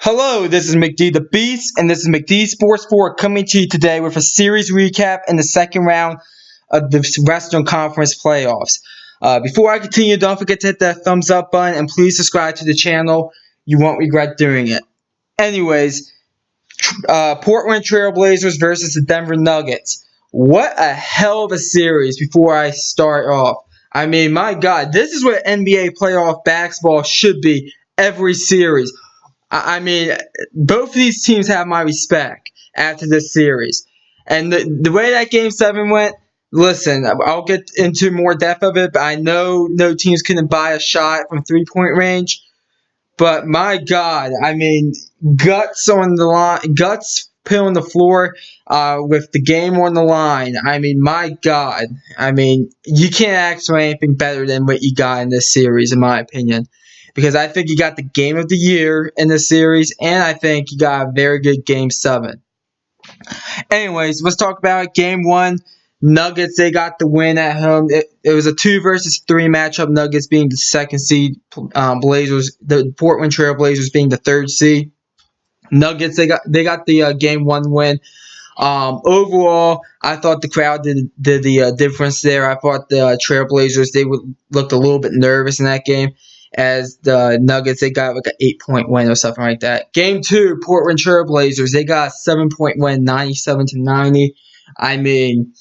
Hello, this is McD the Beast, and this is McD Sports 4 coming to you today with a series recap in the second round of the Western Conference playoffs. Before I continue, don't forget to hit that thumbs up button, and please subscribe to the channel. You won't regret doing it. Anyways, Portland Trail Blazers versus the Denver Nuggets. What a hell of a series before I start off. I mean, my God, this is what NBA playoff basketball should be every series. I mean, both of these teams have my respect after this series. And the way that Game 7 went, listen, I'll get into more depth of it, but I know no teams couldn't buy a shot from three-point range. But my God, I mean, guts on the line, guts put on the floor with the game on the line. I mean, my God. I mean, you can't ask for anything better than what you got in this series, in my opinion. Because I think you got the game of the year in this series, and I think you got a very good Game 7. Anyways, let's talk about it. Game 1, Nuggets, they got the win at home. It was a 2 versus 3 matchup, Nuggets being the second seed, Blazers, the Portland Trail Blazers being the third seed. Nuggets, they got the Game 1 win. Overall, I thought the crowd did the difference there. I thought the Trailblazers, they looked a little bit nervous in that game. As the Nuggets, they got like an 8-point win or something like that. Game 2, Portland Trail Blazers, they got a 7-point win, 97-90. I mean,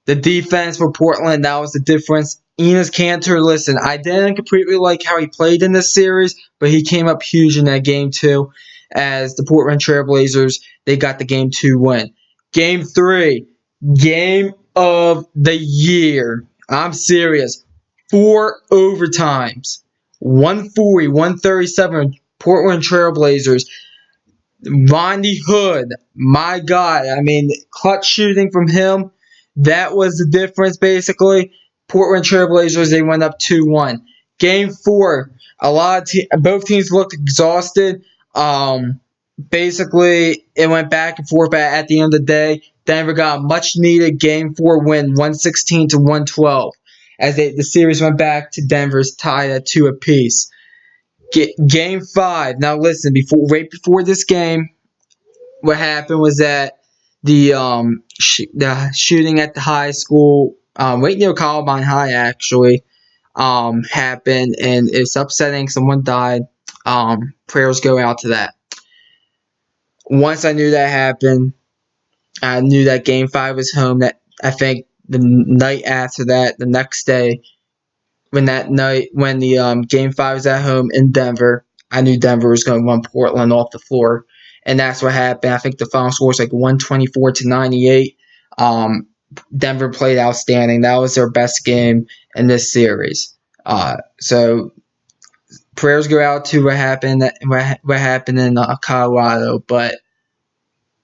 the defense for Portland, that was the difference. Enes Kanter, listen, I didn't completely like how he played in this series, but he came up huge in that Game 2. As the Portland Trail Blazers, they got the Game 2 win. Game 3, game of the year. I'm serious. 4 overtimes. 140, 137, Portland Trail Blazers. Rodney Hood, my God. I mean, clutch shooting from him, that was the difference, basically. Portland Trail Blazers, they went up 2-1. Game 4, both teams looked exhausted. Basically, it went back and forth, but at the end of the day, Denver got a much-needed Game 4 win, 116-112. As the series went back to Denver's tied at 2 apiece. Game 5. Now listen, right before this game, what happened was that the shooting at the high school, right near Columbine High actually, happened, and it's upsetting. Someone died. Prayers go out to that. Once I knew that happened, I knew that Game 5 was home. That I think the night after that, the next day, when the Game 5 was at home in Denver, I knew Denver was going to run Portland off the floor, and that's what happened. I think the final score was like 124-98. Denver played outstanding. That was their best game in this series. So prayers go out to what happened in Colorado, but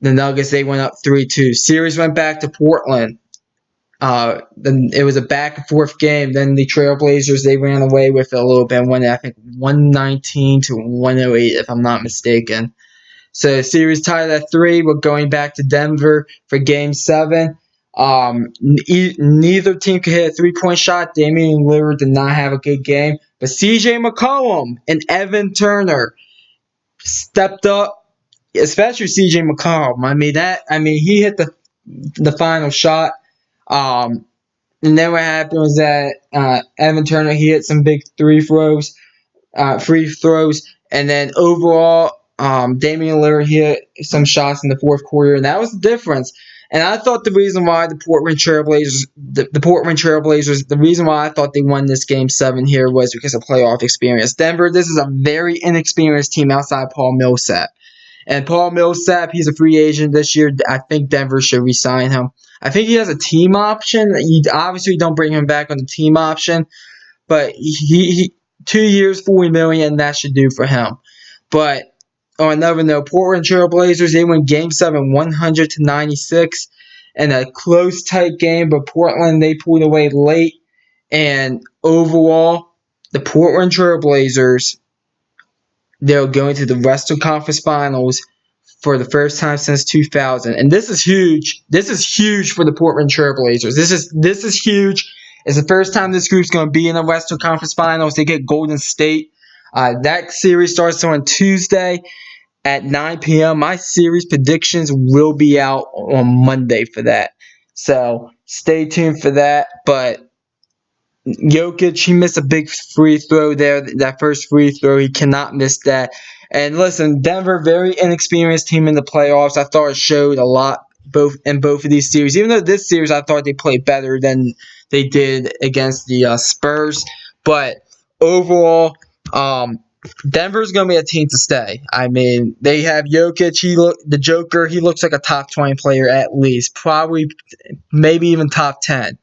the Nuggets, they went up 3-2. Series went back to Portland. Then it was a back and forth game. Then the Trailblazers, they ran away with it a little bit, won, I think, 119-108, if I'm not mistaken. So the series tied at 3. We're going back to Denver for Game 7. Neither team could hit a 3-point shot. Damian Lillard did not have a good game, but CJ McCollum and Evan Turner stepped up, especially CJ McCollum. I mean, he hit the final shot. And then what happened was that Evan Turner, he hit some big free throws, and then overall, Damian Lillard hit some shots in the fourth quarter, and that was the difference. And I thought the reason why the Portland Trailblazers, the reason why I thought they won this Game 7 here was because of playoff experience. Denver, this is a very inexperienced team outside Paul Millsap. And Paul Millsap, he's a free agent this year. I think Denver should re-sign him. I think he has a team option. You obviously don't bring him back on the team option, but he 2 years, $40 million, that should do for him. But on another note, Portland Trail Blazers, they win Game 7, 100-96, in a close, tight game. But Portland, they pulled away late, and overall, the Portland Trail Blazers, they're going to the Western Conference Finals for the first time since 2000, and this is huge. This is huge for the Portland Trail Blazers. This is huge. It's the first time this group's going to be in the Western Conference Finals. They get Golden State. That series starts on Tuesday. at 9 p.m. My series predictions will be out on Monday for that. So stay tuned for that. But Jokic, he missed a big free throw there. That first free throw, he cannot miss that. And listen, Denver, very inexperienced team in the playoffs. I thought it showed a lot both of these series. Even though this series, I thought they played better than they did against the Spurs. But overall, Denver's going to be a team to stay. I mean, they have Jokic. The Joker. He looks like a top 20 player at least, probably, maybe even top 10.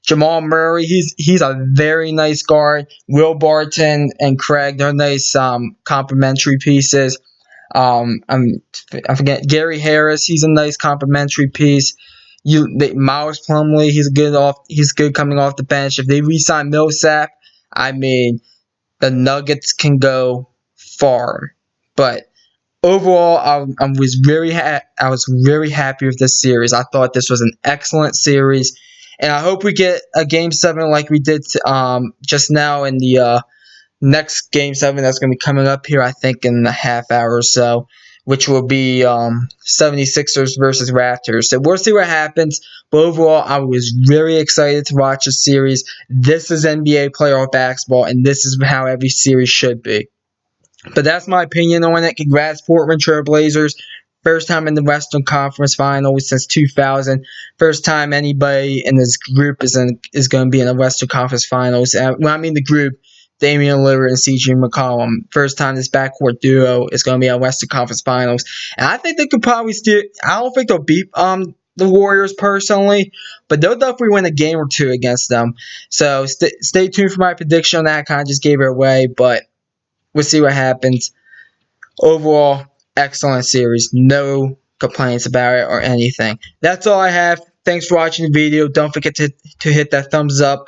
Jamal Murray, he's a very nice guard. Will Barton and Craig, they're nice complementary pieces. I forget Gary Harris, he's a nice complementary piece. Miles Plumlee, he's good coming off the bench. If they re-sign Millsap, I mean, the Nuggets can go far. But overall, I was very happy with this series. I thought this was an excellent series. And I hope we get a Game 7 like we did just now in the next Game 7 that's going to be coming up here, I think, in a half hour or so, which will be 76ers versus Raptors. So we'll see what happens. But overall, I was very excited to watch this series. This is NBA playoff basketball, and this is how every series should be. But that's my opinion on it. Congrats, Portland Trail Blazers. First time in the Western Conference Finals since 2000. First time anybody in this group is going to be in the Western Conference Finals. When I mean the group, Damian Lillard and CJ McCollum. First time this backcourt duo is going to be in Western Conference Finals. And I think they could probably still. I don't think they'll beat the Warriors personally, but they'll definitely win a game or two against them. So stay tuned for my prediction on that. I kind of just gave it away, but we'll see what happens. Overall, excellent series. No complaints about it or anything. That's all I have. Thanks for watching the video. Don't forget to hit that thumbs up.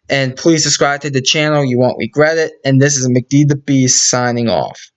And please subscribe to the channel. You won't regret it. And this is McD the Beast signing off.